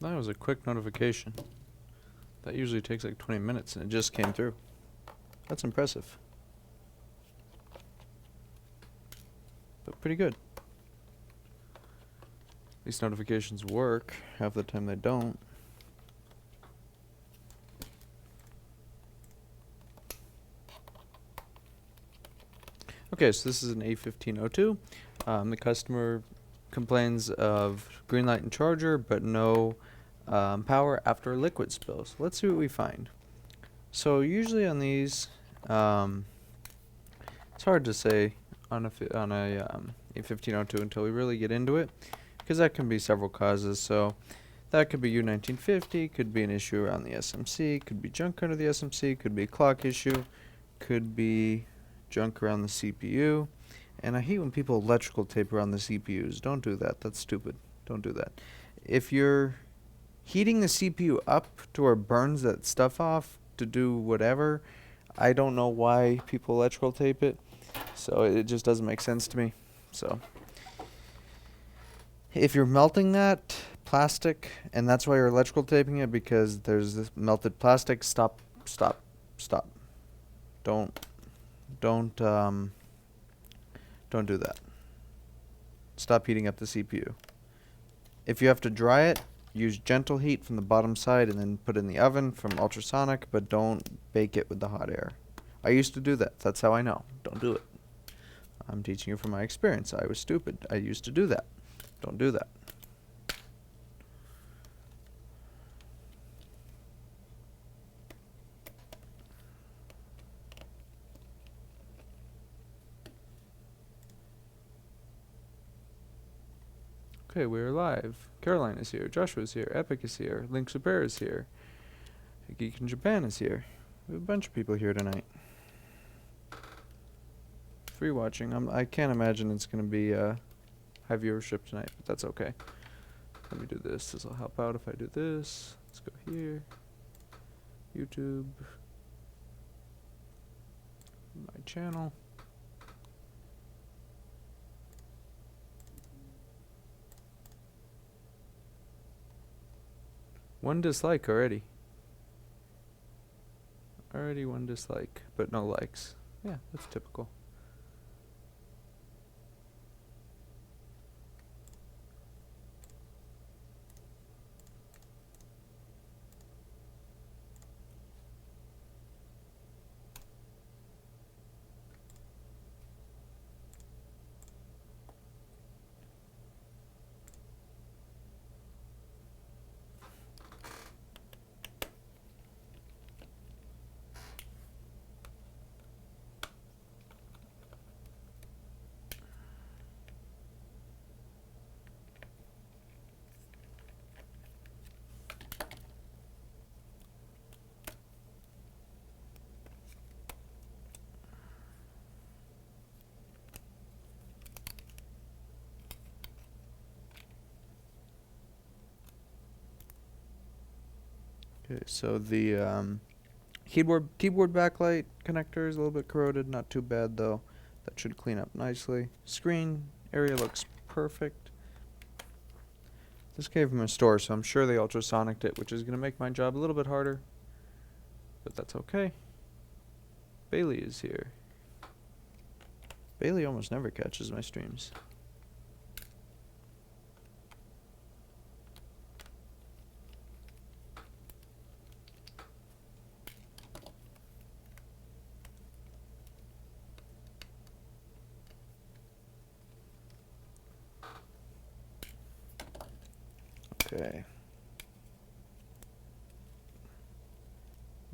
That was a quick notification. That usually takes like 20 minutes and it just came through. That's impressive. But pretty good. These notifications work. Half the time they don't. Okay, so this is an A1502. The customer complains of green light and charger, but no power after a liquid spill. So let's see what we find. So usually on these, it's hard to say on a A1502 until we really get into it, because that can be several causes. So that could be U1950, could be an issue around the SMC, could be junk under the SMC, could be a clock issue, could be junk around the CPU. And I hate when people electrical tape around the CPUs. Don't do that. That's stupid. Don't do that. If you're heating the CPU up to where it burns that stuff off to do whatever, I don't know why people electrical tape it. So it just doesn't make sense to me. So if you're melting that plastic and that's why you're electrical taping it, because there's this melted plastic, stop. Don't do that. Stop heating up the CPU. If you have to dry it, use gentle heat from the bottom side and then put it in the oven from ultrasonic, but don't bake it with the hot air. I used to do that. That's how I know. Don't do it. I'm teaching you from my experience. I was stupid. I used to do that. Don't do that. Okay, we're live. Caroline is here. Joshua's here. Epic is here. Link Super is here. Geek in Japan is here. We have a bunch of people here tonight. Free watching. I can't imagine it's going to be high viewership tonight, but that's okay. Let me do this. This will help out if I do this. Let's go here. YouTube. My channel. One dislike already. Already one dislike, but no likes. Yeah, that's typical. Okay, so the keyboard backlight connector is a little bit corroded, not too bad though. That should clean up nicely. Screen area looks perfect. This came from a store, so I'm sure they ultrasonicked it, which is going to make my job a little bit harder. But that's okay. Bailey is here. Bailey almost never catches my streams. Okay.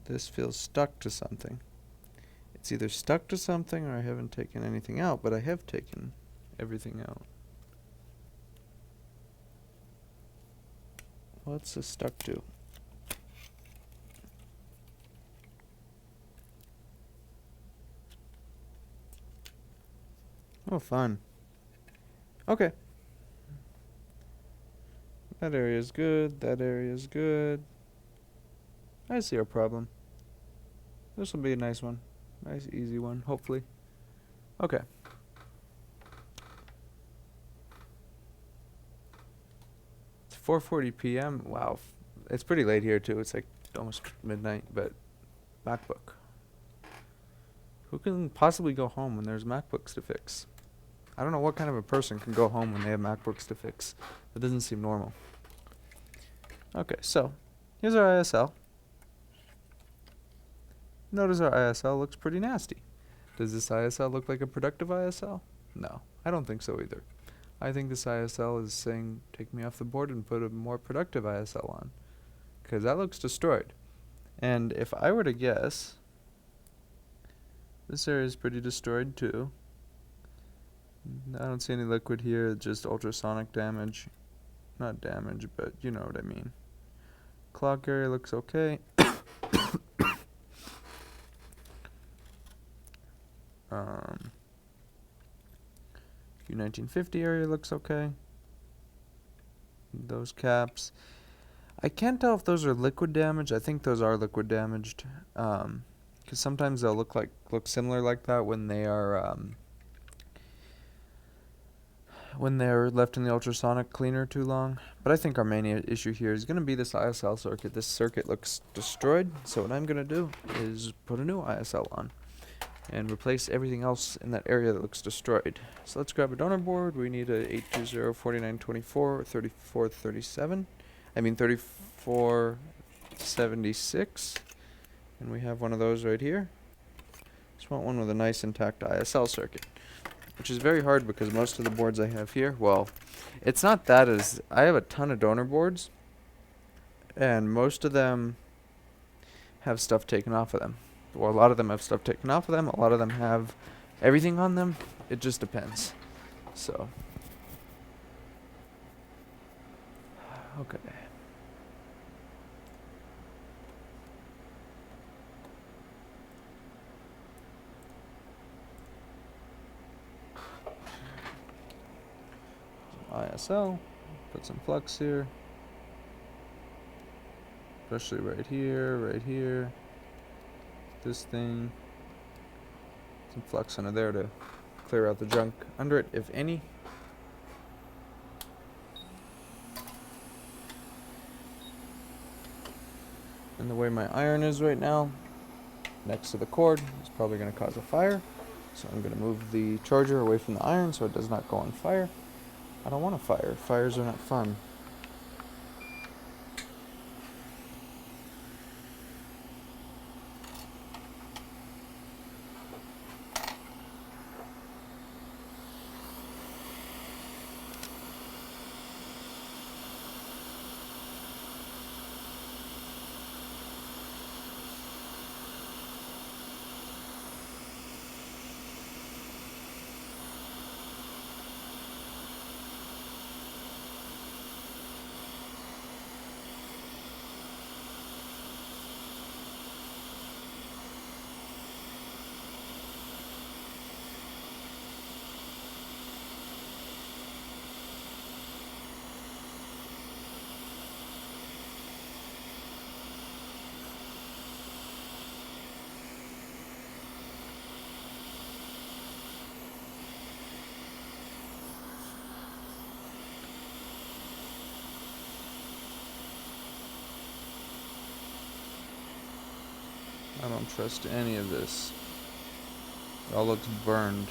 This feels stuck to something. It's either stuck to something or I haven't taken anything out, but I have taken everything out. What's this stuck to? Oh, fun. Okay. That area is good. That area is good. I see our problem. This will be a nice one. Nice, easy one, hopefully. Okay. 4:40 p.m. Wow, it's pretty late here too. It's like almost midnight. But MacBook. Who can possibly go home when there's MacBooks to fix? I don't know what kind of a person can go home when they have MacBooks to fix. That doesn't seem normal. Okay, so here's our ISL. Notice our ISL looks pretty nasty. Does this ISL look like a productive ISL? No, I don't think so either. I think this ISL is saying, take me off the board and put a more productive ISL on. Because that looks destroyed. And if I were to guess, this area is pretty destroyed too. I don't see any liquid here, just ultrasonic damage. Not damage, but you know what I mean. Clock area looks okay. U1950 area looks okay. Those caps. I can't tell if those are liquid damage. I think those are liquid damaged. Because sometimes they'll look similar like that when they are when they're left in the ultrasonic cleaner too long. But I think our main issue here is going to be this ISL circuit. This circuit looks destroyed, so what I'm going to do is put a new ISL on and replace everything else in that area that looks destroyed. So let's grab a donor board. We need a 820-4924 3437. I mean 3476. And we have one of those right here. Just want one with a nice intact ISL circuit, which is very hard because most of the boards I have here, well, it's not that as I have a ton of donor boards and most of them have stuff taken off of them. Well, a lot of them have stuff taken off of them. A lot of them have everything on them. It just depends. So, okay. ISL, put some flux here, especially right here, this thing, some flux under there to clear out the junk under it, if any. And the way my iron is right now, next to the cord, is probably going to cause a fire, so I'm going to move the charger away from the iron so it does not go on fire. I don't want a fire. Fires are not fun. I don't trust any of this. It all looks burned.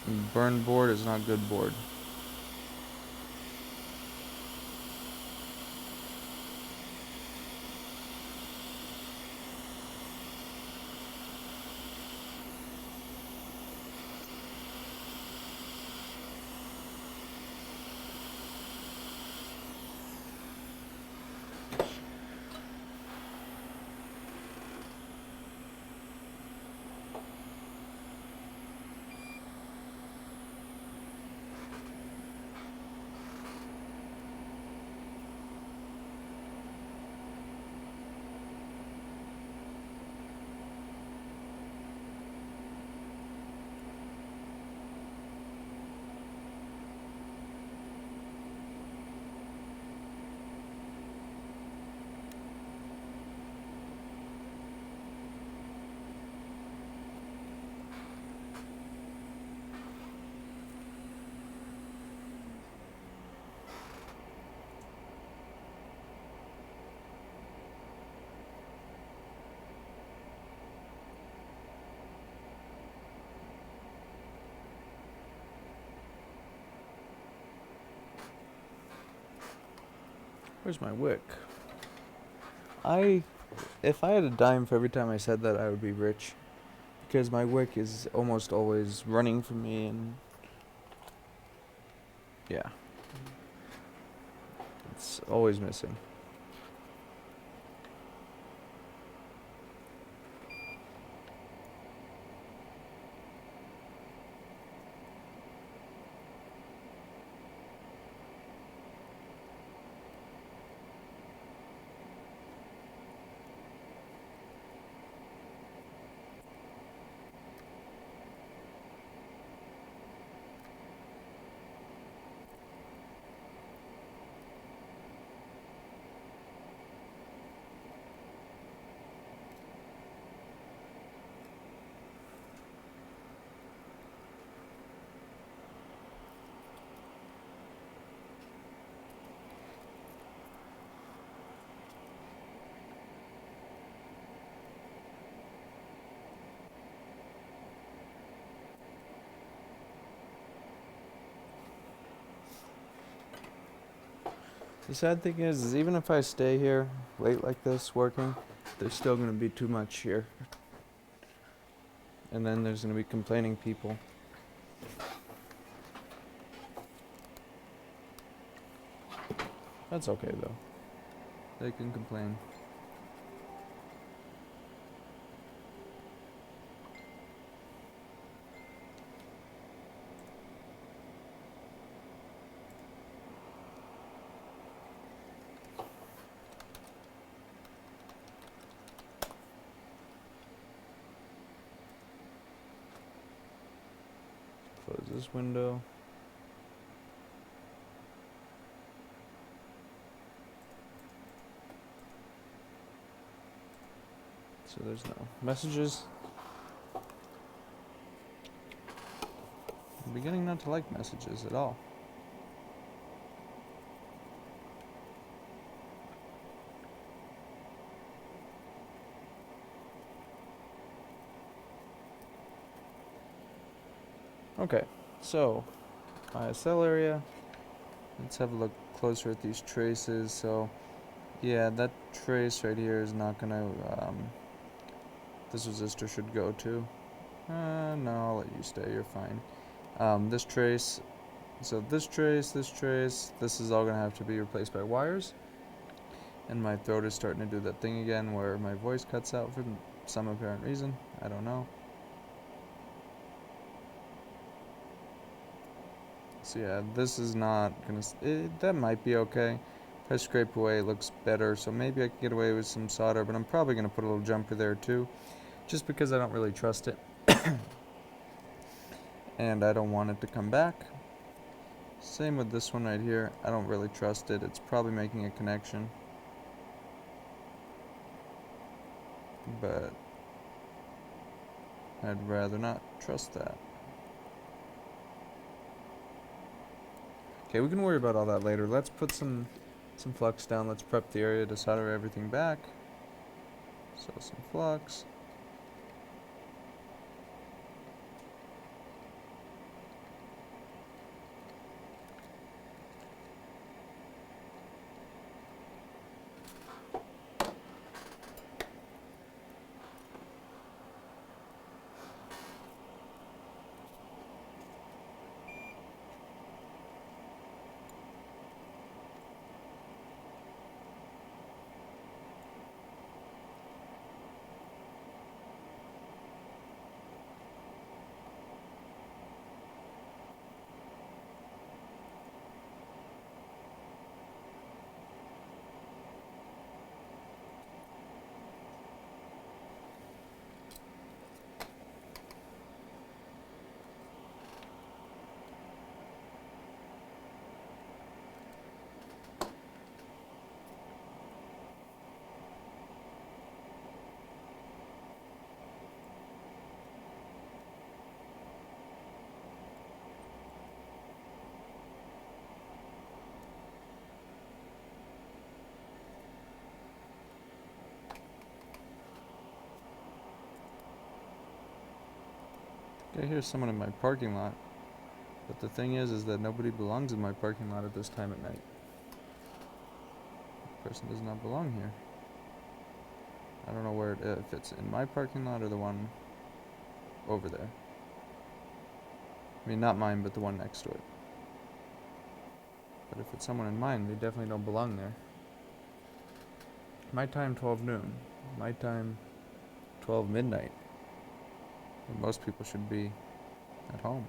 And burned board is not good board. Where's my wick? If I had a dime for every time I said that, I would be rich. Because my wick is almost always running from me, and yeah, it's always missing. The sad thing is even if I stay here late like this working, there's still going to be too much here. And then there's going to be complaining people. That's okay though. They can complain. Close this window. So there's no messages. I'm beginning not to like messages at all. Okay, so my cell area. Let's have a look closer at these traces. So yeah, that trace right here is not gonna, this resistor should go to. No, I'll let you stay, you're fine. This trace, so this trace, this is all gonna have to be replaced by wires. And my throat is starting to do that thing again where my voice cuts out for some apparent reason. I don't know. So yeah, this is not gonna, that might be okay. If I scrape away, it looks better, so maybe I can get away with some solder, but I'm probably gonna put a little jumper there too, just because I don't really trust it. And I don't want it to come back. Same with this one right here, I don't really trust it. It's probably making a connection, but I'd rather not trust that. Okay, we can worry about all that later. Let's put some flux down. Let's prep the area to solder everything back. So some flux. Okay, here's someone in my parking lot. But the thing is that nobody belongs in my parking lot at this time at night. person does not belong here. I don't know where if it's in my parking lot or the one over there. I mean, not mine, but the one next to it. But if it's someone in mine, they definitely don't belong there. My time, 12 noon. My time, 12 midnight. And most people should be at home.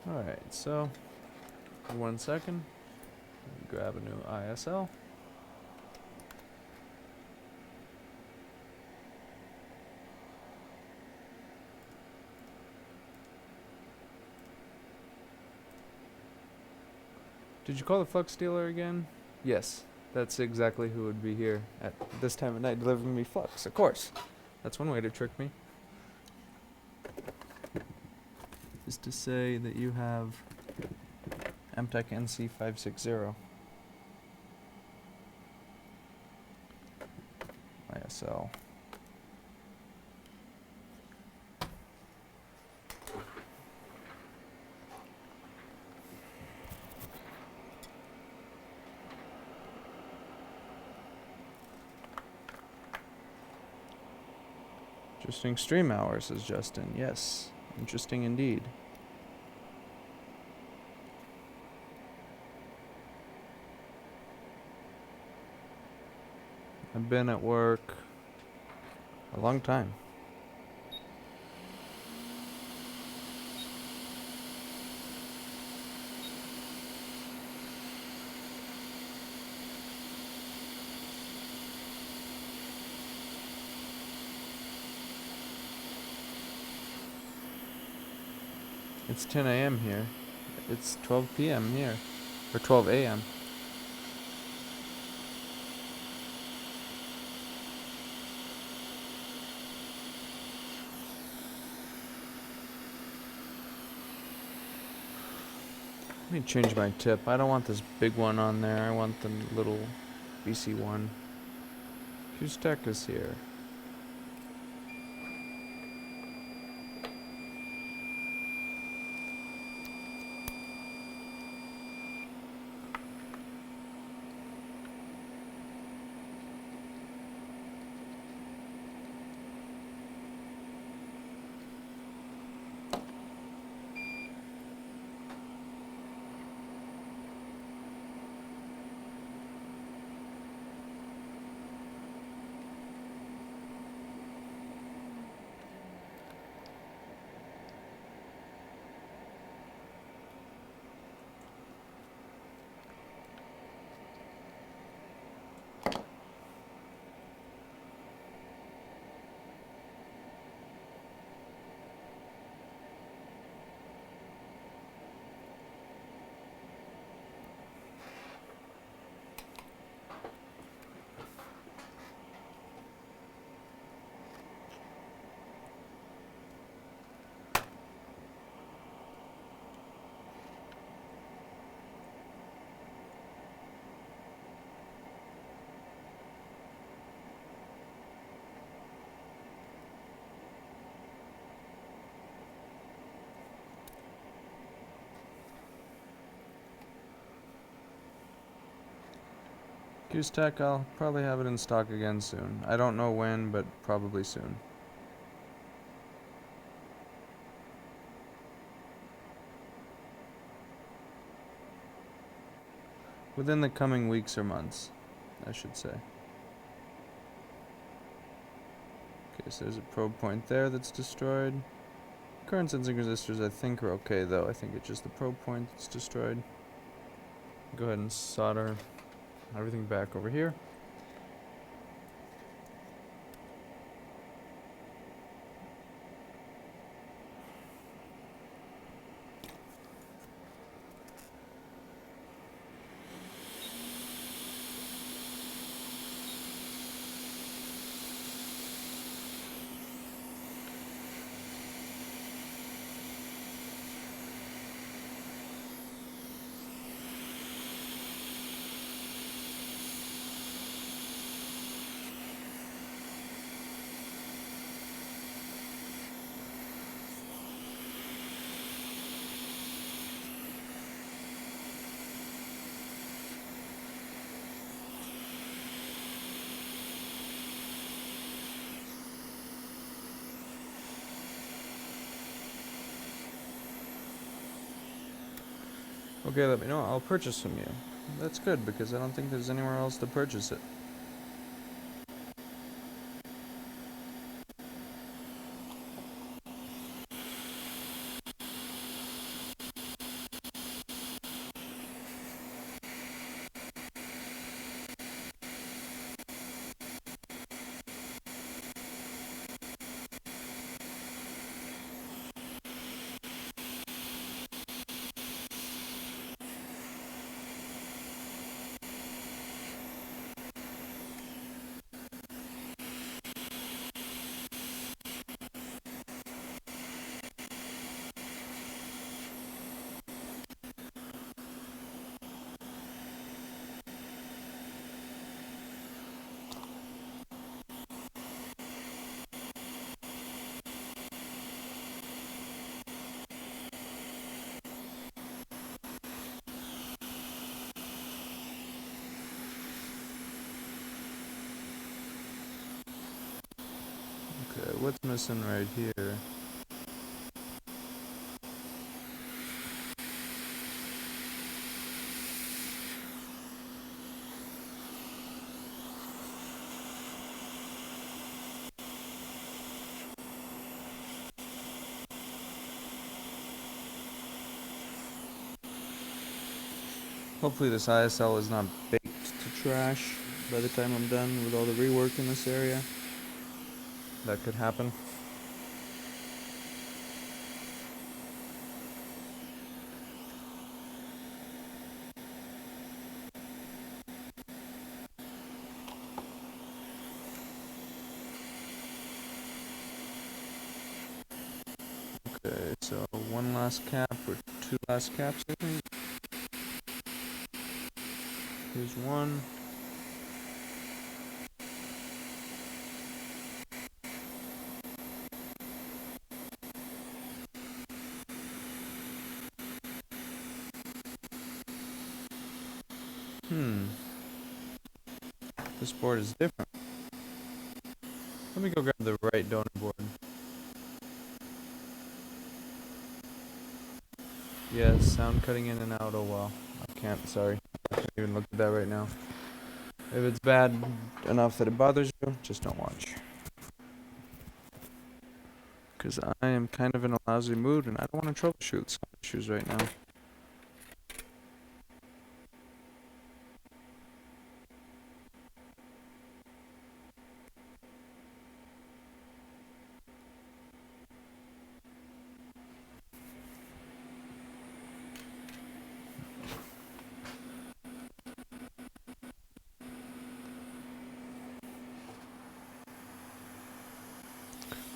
Alright, so, 1 second. Grab a new ISL. Did you call the flux dealer again? Yes, that's exactly who would be here at this time of night delivering me flux, of course. That's one way to trick me. Is to say that you have MTech NC560 ISL. Interesting stream hours, says Justin. Yes, interesting indeed. I've been at work a long time. It's 10 a.m. here. It's 12 p.m. here. Or 12 a.m. Let me change my tip. I don't want this big one on there. I want the little BC one. Whose tech is here? Goose Tech, I'll probably have it in stock again soon. I don't know when, but probably soon. Within the coming weeks or months, I should say. Okay, so there's a probe point there that's destroyed. Current sensing resistors I think are okay though. I think it's just the probe point that's destroyed. Go ahead and solder everything back over here. Okay, let me know. I'll purchase from you. That's good, because I don't think there's anywhere else to purchase it. Okay, what's missing right here? Hopefully this ISL is not baked to trash by the time I'm done with all the rework in this area. That could happen. Okay, so one last cap, or two last caps, I think. Here's one. This board is different. Let me go grab the right donor board. Yes, sound cutting in and out, oh well. I can't, sorry. I can't even look at that right now. If it's bad enough that it bothers you, just don't watch. Because I am kind of in a lousy mood and I don't want to troubleshoot some issues right now.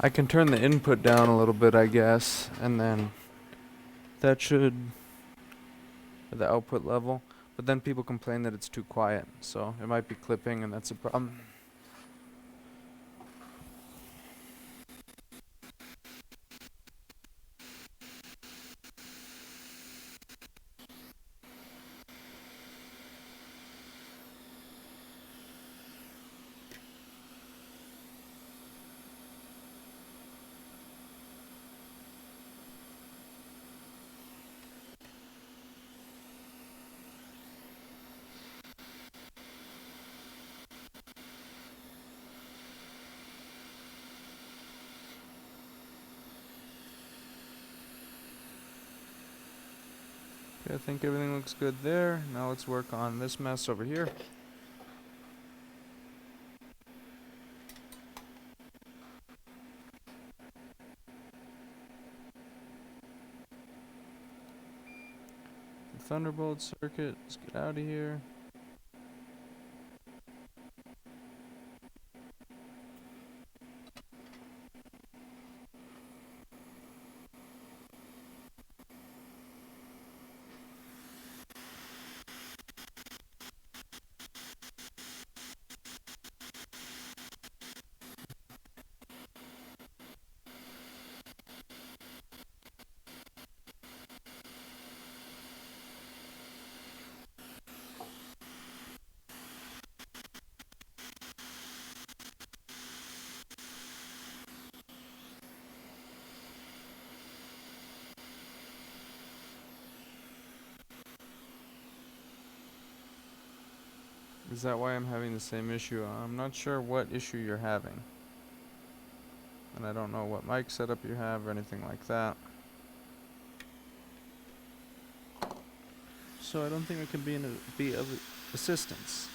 I can turn the input down a little bit, I guess, and then that should, the output level, but then people complain that it's too quiet, so it might be clipping and that's a problem. Okay, I think everything looks good there. Now let's work on this mess over here. The Thunderbolt circuit, let's get out of here. Is that why I'm having the same issue? I'm not sure what issue you're having. And I don't know what mic setup you have or anything like that. So I don't think I can be of assistance.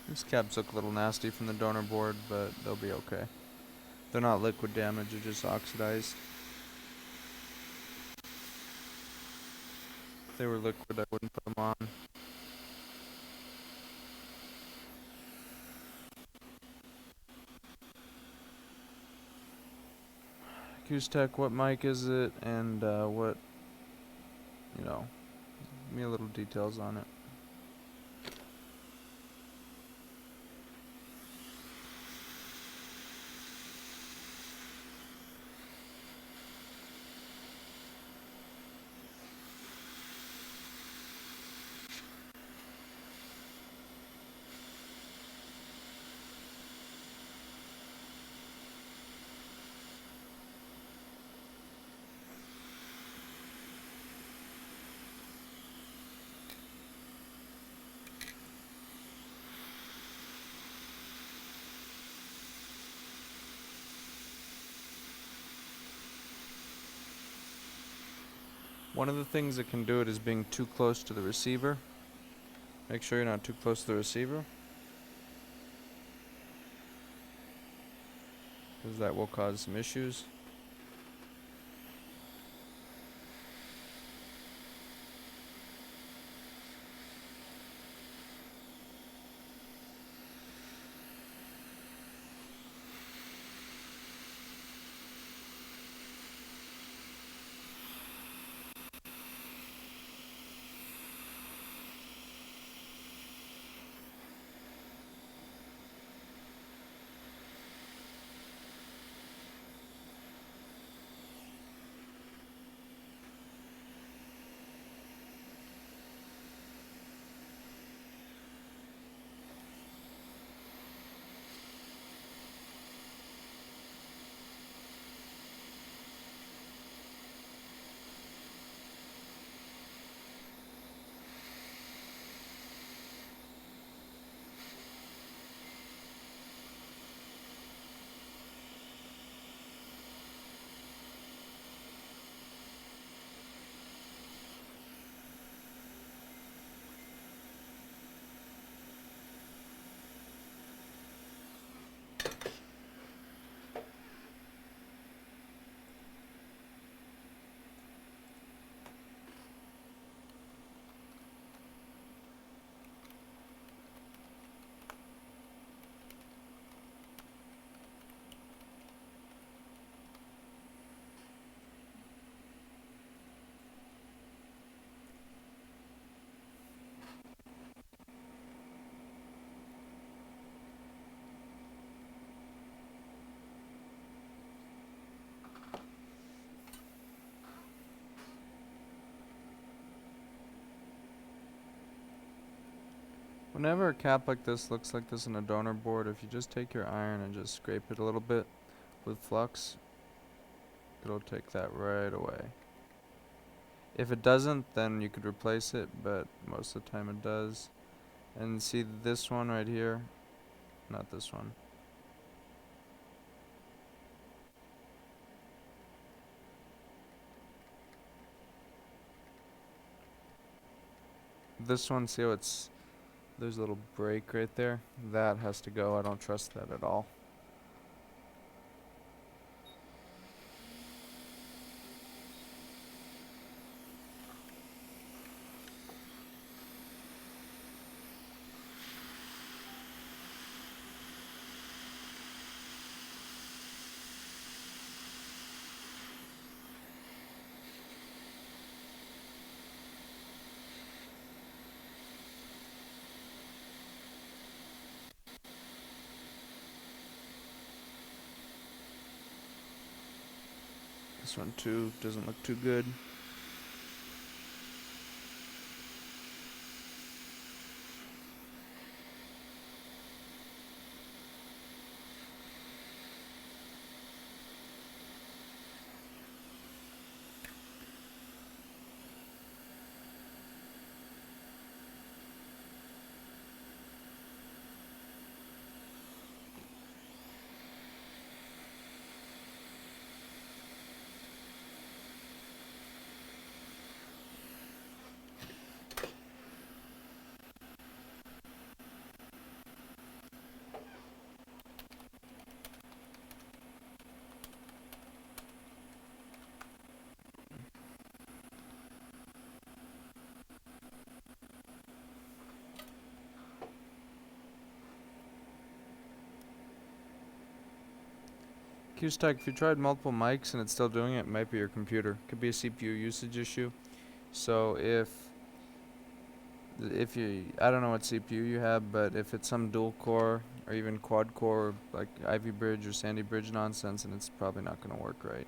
These caps look a little nasty from the donor board, but they'll be okay. They're not liquid damage, they're just oxidized. If they were liquid, I wouldn't put them on. Tech, what mic is it, and what, you know, give me a little details on it. One of the things that can do it is being too close to the receiver. Make sure you're not too close to the receiver, because that will cause some issues. Whenever a cap like this looks like this on a donor board, if you just take your iron and just scrape it a little bit with flux, it'll take that right away. If it doesn't, then you could replace it, but most of the time it does. And see this one right here? Not this one. This one, see how there's a little break right there? That has to go. I don't trust that at all. This one too doesn't look too good. Q-Stack, if you tried multiple mics and it's still doing it, it might be your computer. Could be a CPU usage issue. So if you, I don't know what CPU you have, but if it's some dual core or even quad core like Ivy Bridge or Sandy Bridge nonsense, and it's probably not going to work right.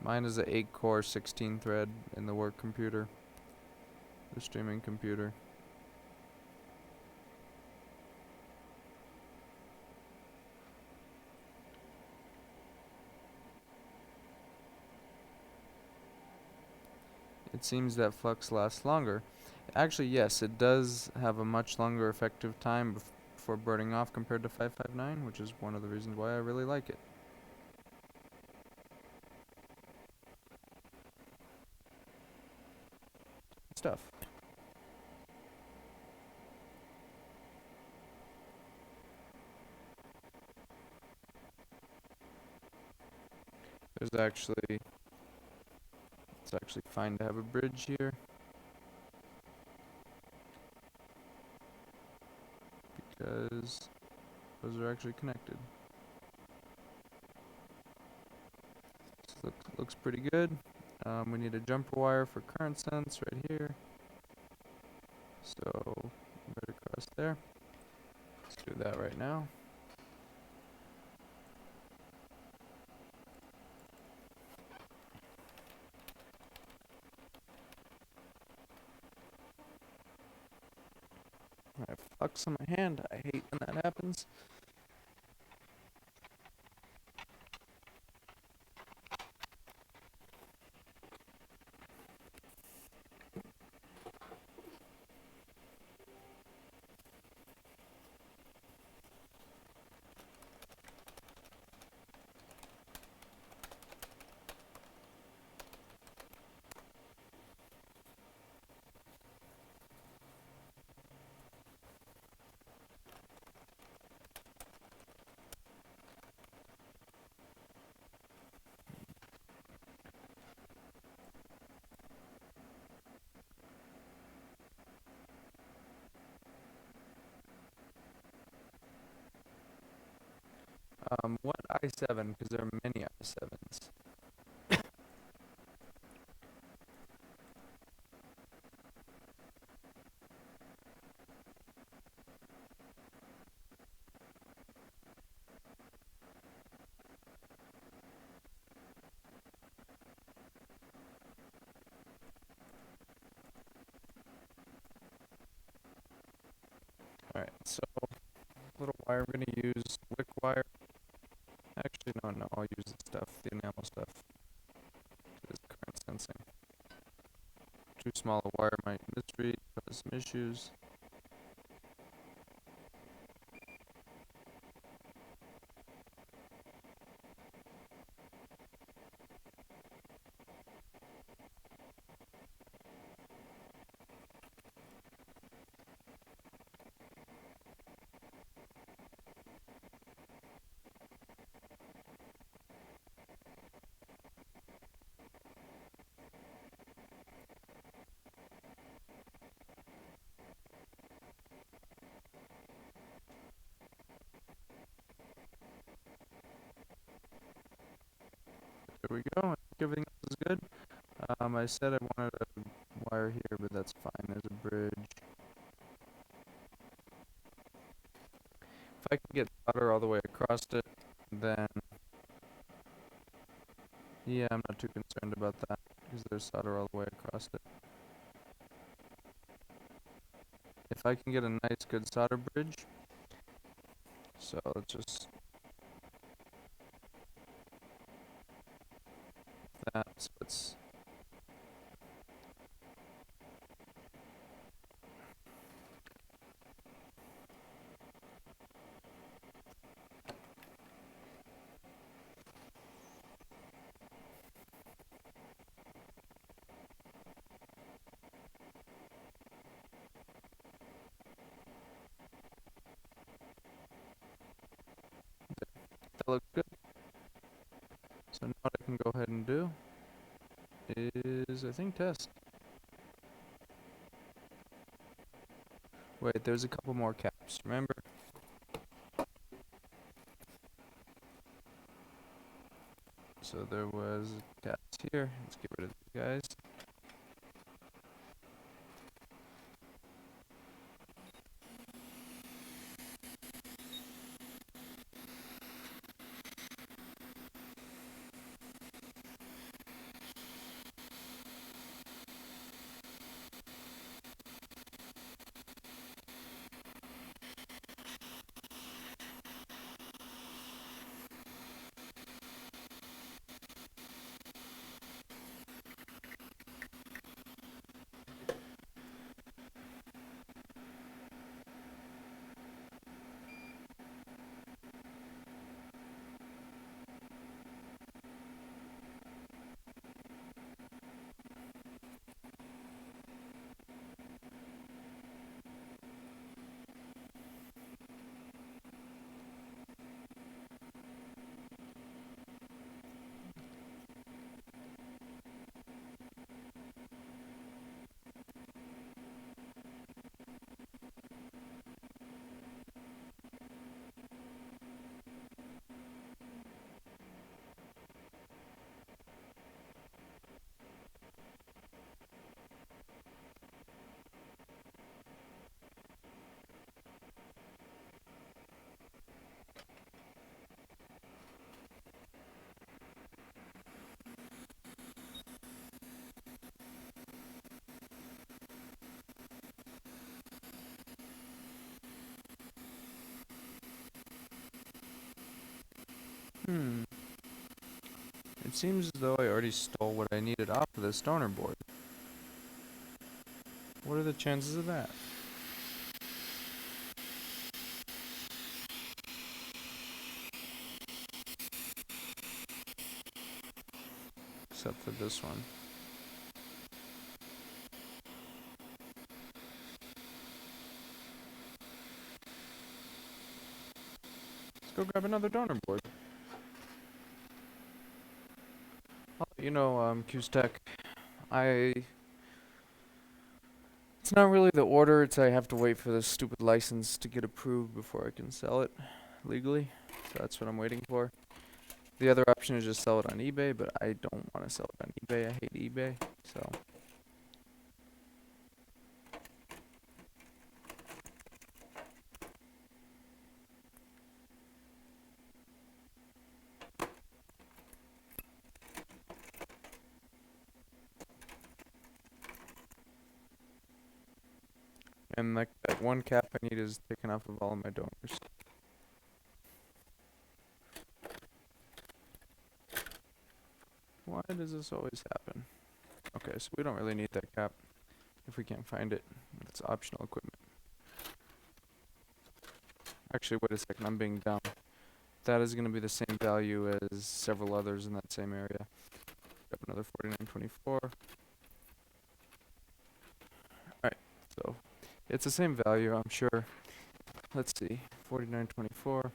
Mine is a 8 core 16 thread in the work computer, the streaming computer. It seems that flux lasts longer. Actually, yes, it does have a much longer effective time before burning off compared to 559, which is one of the reasons why I really like it. Stuff. There's actually, it's actually fine to have a bridge here because those are actually connected. So looks pretty good. We need a jumper wire for current sense right here. So right across there. Let's do that right now. I have flux on my hand. I hate when that happens. What i7? Because there are many i7s. Alright, so little wire I'm gonna use wick wire. Actually, no, I'll use the stuff, the enamel stuff. This current sensing. Too small a wire might misread, cause some issues. There we go. I think everything else is good. I said I wanted a wire here, but that's fine. There's a bridge. If I can get solder all the way across it, then yeah, I'm not too concerned about that because there's solder all the way across it. If I can get a nice good solder bridge, so let's just that, so it's that looks good. So now what I can go ahead and do is I think test. Wait, there's a couple more caps. Remember? So there was caps here. Let's get rid of these guys. It seems as though I already stole what I needed off of this donor board. What are the chances of that? Except for this one. Let's go grab another donor board. You know, Q's-Tech, it's not really the order, it's I have to wait for this stupid license to get approved before I can sell it legally. So that's what I'm waiting for. The other option is just sell it on eBay, but I don't want to sell it on eBay. I hate eBay, so. And like that one cap I need is taken off of all of my donors. Why does this always happen? Okay, so we don't really need that cap if we can't find it. It's optional equipment. Actually, wait a second, I'm being dumb. That is going to be the same value as several others in that same area. Grab another 4924. Alright, so it's the same value, I'm sure. Let's see, 4924.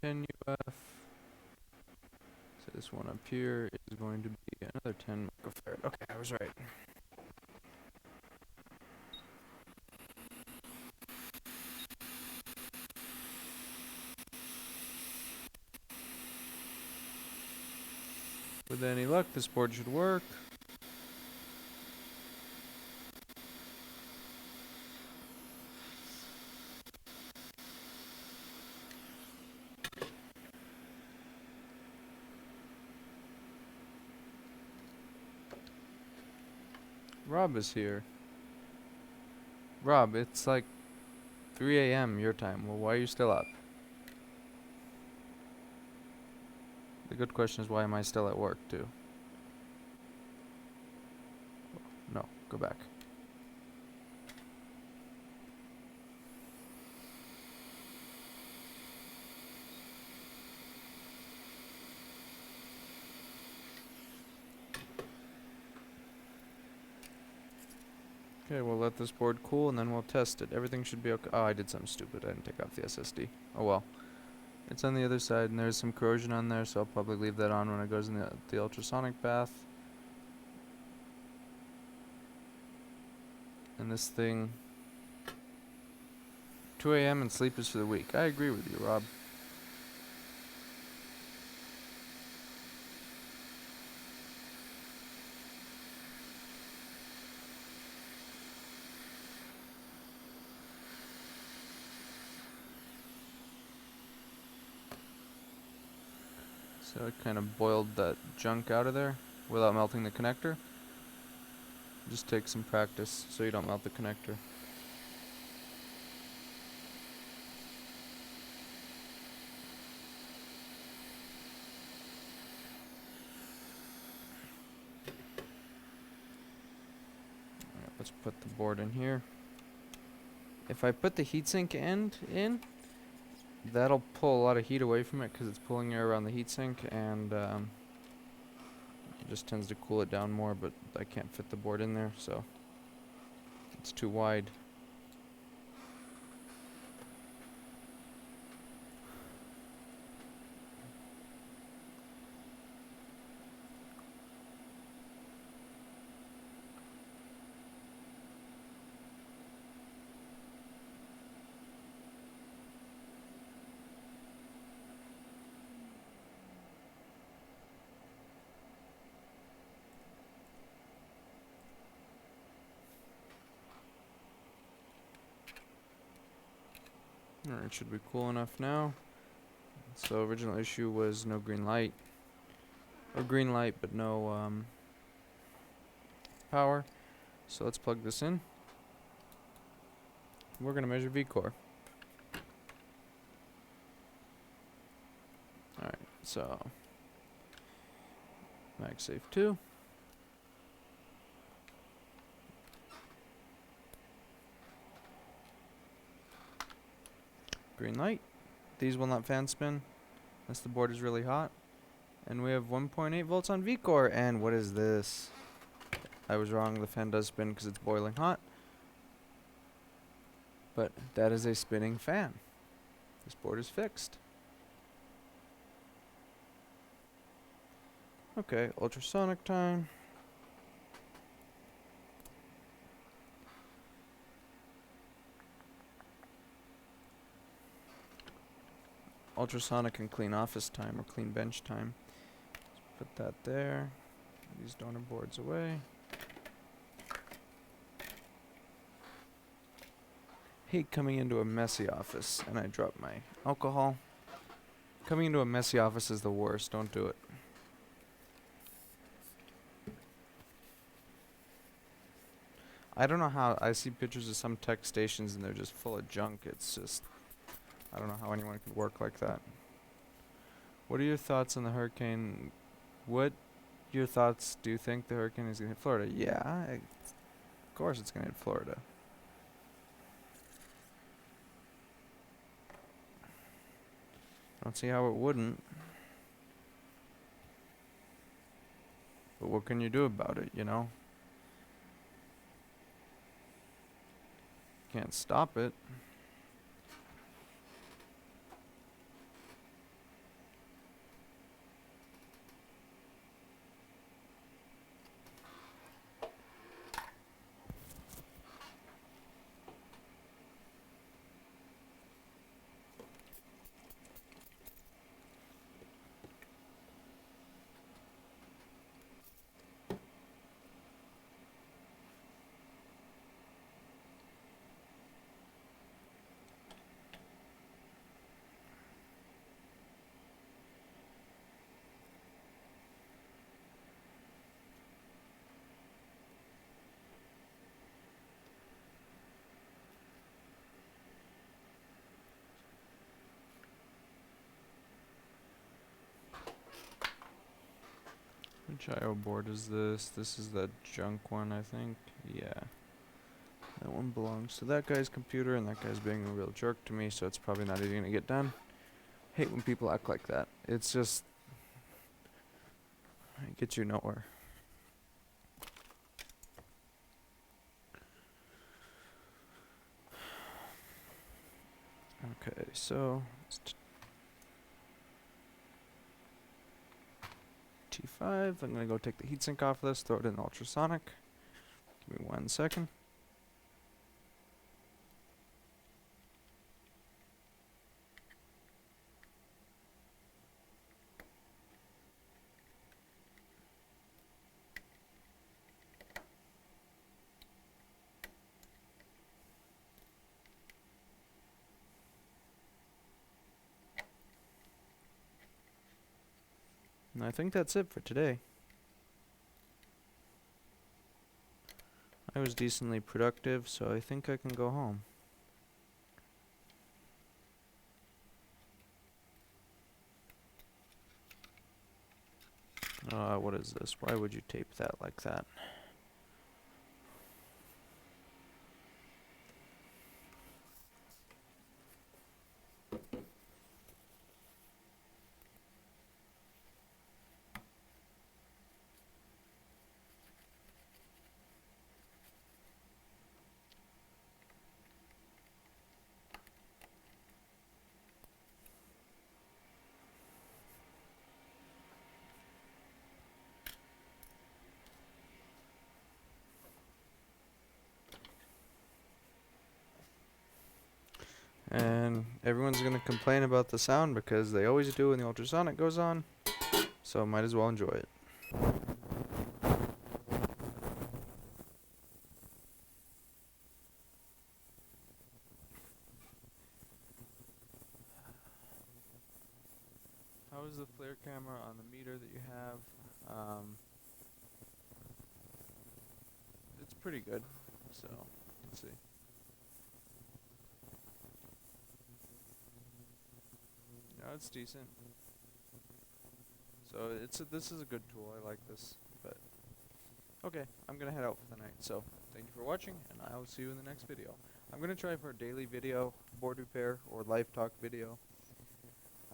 NUF. So this one up here is going to be another 10 microfarad. Okay, I was right. With any luck, this board should work. Rob is here. Rob, it's like 3 a.m. your time. Well, why are you still up? The good question is, why am I still at work, too? No, go back. Okay, we'll let this board cool and then we'll test it. Everything should be okay. Oh, I did something stupid. I didn't take off the SSD. Oh well. It's on the other side and there's some corrosion on there, so I'll probably leave that on when it goes in the ultrasonic bath. And this thing, 2 a.m. and sleep is for the weak. I agree with you, Rob. So I kind of boiled that junk out of there without melting the connector. Just take some practice so you don't melt the connector. Alright, let's put the board in here. If I put the heatsink end in, that'll pull a lot of heat away from it because it's pulling air around the heatsink, and it just tends to cool it down more, but I can't fit the board in there, so it's too wide. Alright, should be cool enough now. So original issue was no green light. Or green light, but no power. So let's plug this in. We're going to measure V-core. Alright, so MagSafe 2. Green light. These will not fan spin unless the board is really hot. And we have 1.8 volts on V-core. And what is this? I was wrong. The fan does spin because it's boiling hot. But that is a spinning fan. This board is fixed. Okay, ultrasonic time. Ultrasonic and clean office time, or clean bench time. Let's put that there. These donor boards away. Hate coming into a messy office, and I dropped my alcohol. Coming into a messy office is the worst. Don't do it. I don't know how. I see pictures of some tech stations and they're just full of junk. It's just, I don't know how anyone could work like that. What are your thoughts on the hurricane? What your thoughts? Do you think the hurricane is going to hit Florida? Yeah, of course it's going to hit Florida. I don't see how it wouldn't. But what can you do about it, you know? Can't stop it. Which IO board is this? This is that junk one, I think. Yeah. That one belongs to that guy's computer, and that guy's being a real jerk to me, so it's probably not even gonna get done. Hate when people act like that. It's just, it gets you nowhere. Okay, so T5. I'm gonna go take the heatsink off this, throw it in ultrasonic. Give me 1 second. And I think that's it for today. I was decently productive, so I think I can go home. What is this? Why would you tape that like that? And everyone's gonna complain about the sound because they always do when the ultrasonic goes on, so might as well enjoy it. How is the flare camera on the meter that you have? It's pretty good, so let's see. No, it's decent. So this is a good tool. I like this, but okay, I'm gonna head out for the night. So thank you for watching, and I will see you in the next video. I'm gonna try for a daily video, board repair, or live talk video.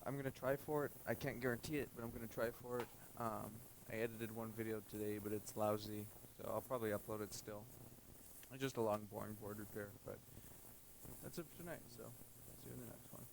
I'm gonna try for it. I can't guarantee it, but I'm gonna try for it. I edited one video today, but it's lousy, so I'll probably upload it still. It's just a long, boring board repair, but that's it for tonight. So see you in the next one.